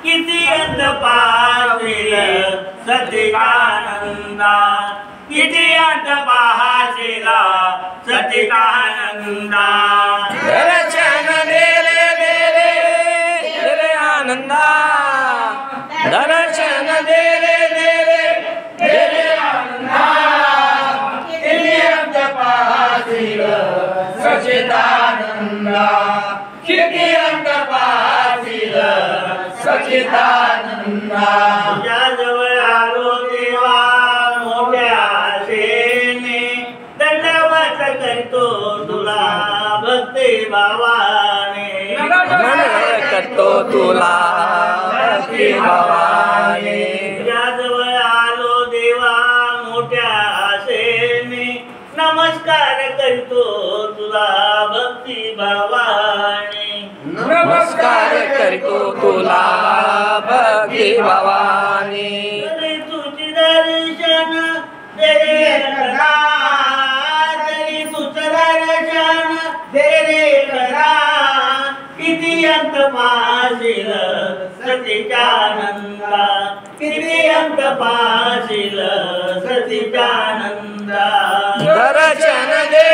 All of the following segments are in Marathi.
किती अंत पाहशील सच्चिदानंदा किती अंत पाहशील सच्चिदानंदा दर्शन दे रे आनंदा दर्शन दे रे आनंदा किती अंत पाहशील सच्चिदानंदा किती अंत पाहशील सच्चिदानंदा तुझ्याजवळ आलो देवा मोठ्या आशेने दंडवत करतो तुला भक्ती भावाने करतो तुला भक्ती भावाने तुझ्याजवळ आलो देवा मोठ्या आशेने नमस्कार करतो तुला भक्ती भावाने नमस्कार करतो तुला भक्ती भावाने तुझी दर्शन दे करा तरी तुझं दर्शन दे करा किती अंत पाहशील सच्चिदानंदा किती अंत पाहशील सच्चिदानंदा दर्शन दे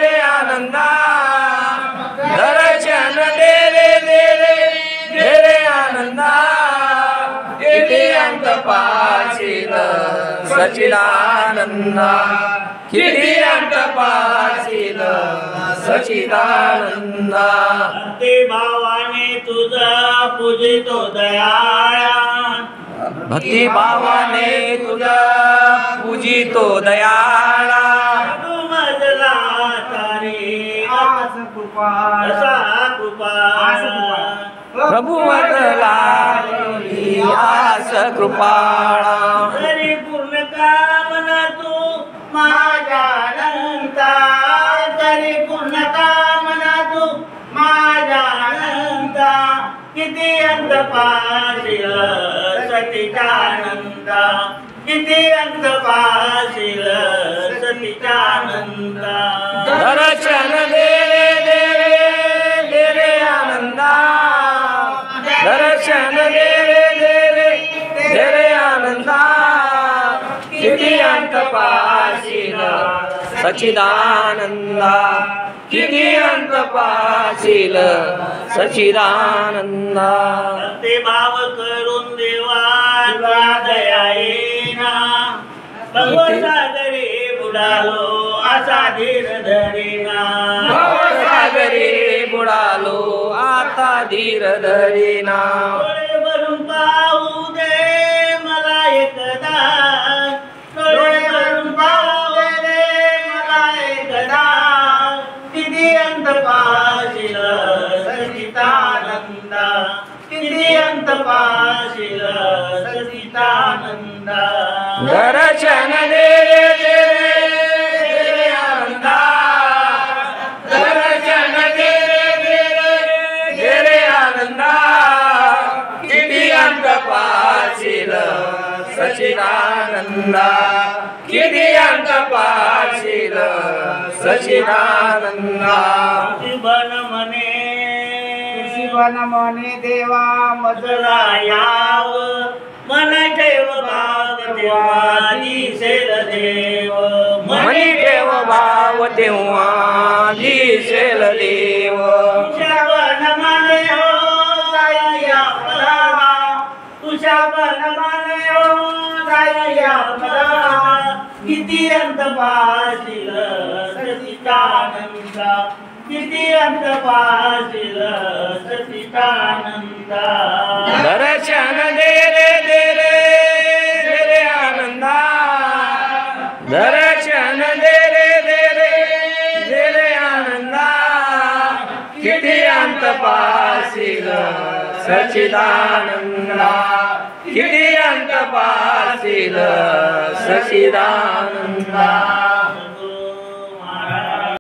रे आनंदा दर्शन दे रे आनंदा किती अंत पाहशील सच्चिदानंदा किती अंत पाहशील सच्चिदानंदा भक्ती भावाने तुझा पूजितो दयाळा भक्ती भावाने तुझा पूजितो दयाळा मजला तारी आस कृपा असा कृपा प्रभू मधला आस कृपाळा तरी पूर्ण कामना तू माझ्या अनंता तरी पूर्ण कामना तू माझ्या अनंता किती अंत पाहशील सच्चिदानंदा किती अंत पाहशील सच्चिदानंदा दर्शन दे रे आनंदा दर्शन दे रे आनंदा किती अंत पाहशील सच्चिदानंदा किती अंत पाहशील सच्चिदानंदा भक्ती भाव करून देवा तुला दया येईना भवसागरी बुडालो असा धीर धरीना भवसागरी बुडालो आता धीर धरीना डोळे भरून पाहू दे मला एकदा डोळे भरून पाहू दे मला एकदा किती अंत पाहशील सच्चिदानंदा किती अंत पाहशील सच्चिदानंदा दर्शन दे रे आनंदा दर्शन दे रे आनंदा किती अंत पाहशील सच्चिदानंदा किती अंत पाहशील सच्चिदानंदा जीवन म्हणे जीवन मने देवा मजला याव मन ठेव भाव तेव्हा दिसेल देव मनी ठेव भाव तेव्हा दिसेल देव तुझ्यावर मन हो जाया परा तुझ्यावर मन हो जाया परा किती अंत पाहशील सच्चिदानंदा किती अंत पाहशील सच्चिदानंदा दर्शन दे रे आनंदा दर्शन दे रे आनंदा किती अंत पाहशील सच्चिदानंदा किती अंत पाहशील सच्चिदानंदा